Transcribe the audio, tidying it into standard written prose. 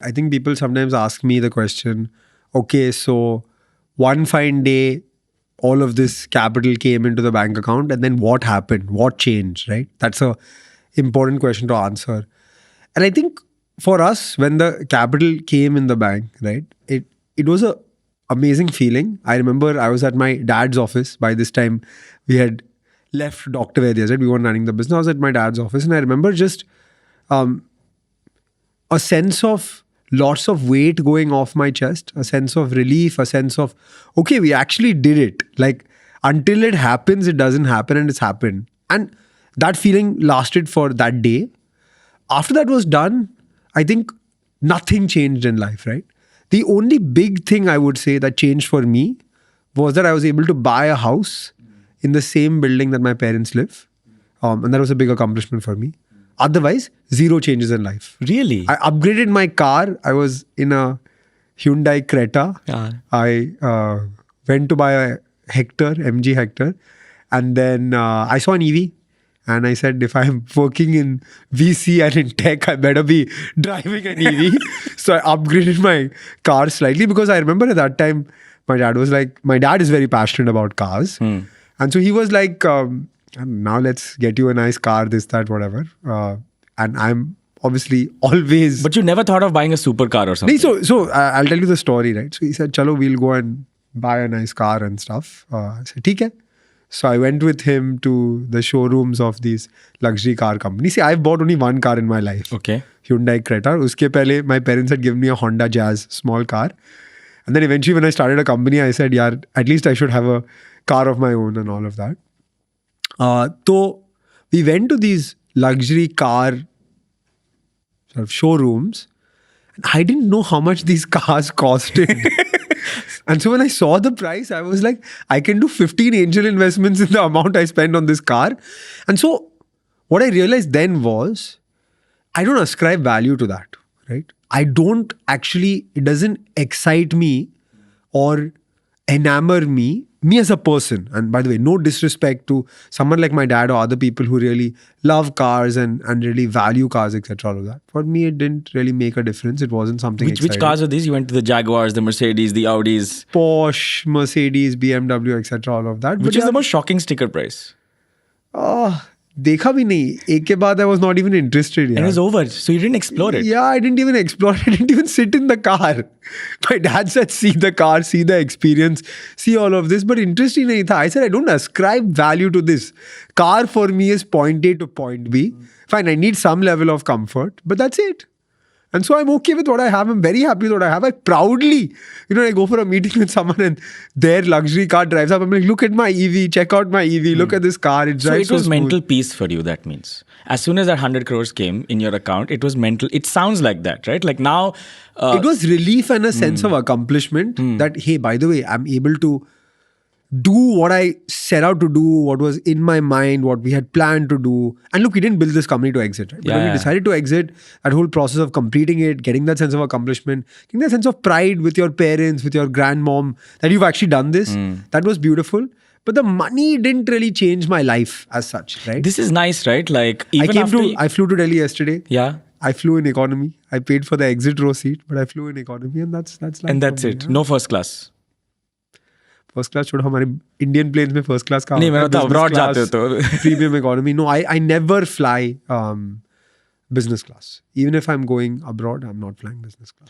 I think people sometimes ask me the question, okay, so one fine day, all of this capital came into the bank account, and then what happened? What changed, right? That's a important question to answer. And I think for us, when the capital came in the bank, right, it was a amazing feeling. I remember I was at my dad's office. By this time, we had left Dr. Vaidya's, right? We weren't running the business. I was at my dad's office, and I remember just um, a sense of lots of weight going off my chest, a sense of relief, a sense of, okay, we actually did it. Like, until it happens, it doesn't happen, and it's happened. And that feeling lasted for that day. After that was done, I think nothing changed in life, right? The only big thing I would say that changed for me was that I was able to buy a house in the same building that my parents live. And that was a big accomplishment for me. Otherwise, zero changes in life. Really? I upgraded my car. I was in a Hyundai Creta. Yeah. I went to buy a Hector, MG Hector. And then I saw an EV. And I said, if I'm working in VC and in tech, I better be driving an EV. So I upgraded my car slightly because I remember at that time, my dad was like, my dad is very passionate about cars. And so he was like, now let's get you a nice car, this, that, whatever. And I'm obviously always... But you never thought of buying a supercar or something? So I'll tell you the story, right? So he said, chalo, we'll go and buy a nice car and stuff. I said, theek hai. So I went with him to the showrooms of these luxury car companies. See, I've bought only one car in my life. Okay. Hyundai Creta. Uske pehle, my parents had given me a Honda Jazz small car. And then eventually when I started a company, I said, yaar, at least I should have a car of my own and all of that. So we went to these luxury car sort of showrooms. And I didn't know how much these cars costed. And so when I saw the price, I was like, I can do 15 angel investments in the amount I spend on this car. And so what I realized then was, I don't ascribe value to that, right? I don't actually, it doesn't excite me or enamor me as a person. And by the way, no disrespect to someone like my dad or other people who really love cars and really value cars, etc. All of that. For me, it didn't really make a difference. It wasn't something exciting. Which cars are these? You went to the Jaguars, the Mercedes, the Audis. Porsche, Mercedes, BMW, etc. All of that. Which is the most shocking sticker price? Dekha bhi nahi. Ek ke baad I was not even interested. And it was over. So you didn't explore it? Yeah, I didn't even explore it. I didn't even sit in the car. My dad said, see the car, see the experience, see all of this. But interesting nahi tha. I said, I don't ascribe value to this. Car for me is point A to point B. Fine, I need some level of comfort. But that's it. And so I'm okay with what I have. I'm very happy with what I have. I proudly, I go for a meeting with someone and their luxury car drives up. I'm like, look at my EV, check out my EV, look at this car. It drives so it was smooth. mental peace for you, that means. As soon as that 100 crores came in your account, it was mental. It sounds like that, right? Like now... it was relief and a sense of accomplishment that, hey, by the way, I'm able to do what I set out to do, what was in my mind, what we had planned to do. And look, we didn't build this company to exit, right? But when we decided to exit, that whole process of completing it, getting that sense of accomplishment, getting that sense of pride with your parents, with your grandmom, that you've actually done this, that was beautiful. But the money didn't really change my life as such, right? This is nice, right? Like even I flew to Delhi yesterday. Yeah. I flew in economy. I paid for the exit row seat, but I flew in economy, and that's life. And that's it. Yeah. No first class. First class छोड़ो हमारे Indian planes में first class का नहीं मैं तो abroad जाते हो तो premium economy no I never fly business class. Even if I'm going abroad, I'm not flying business class.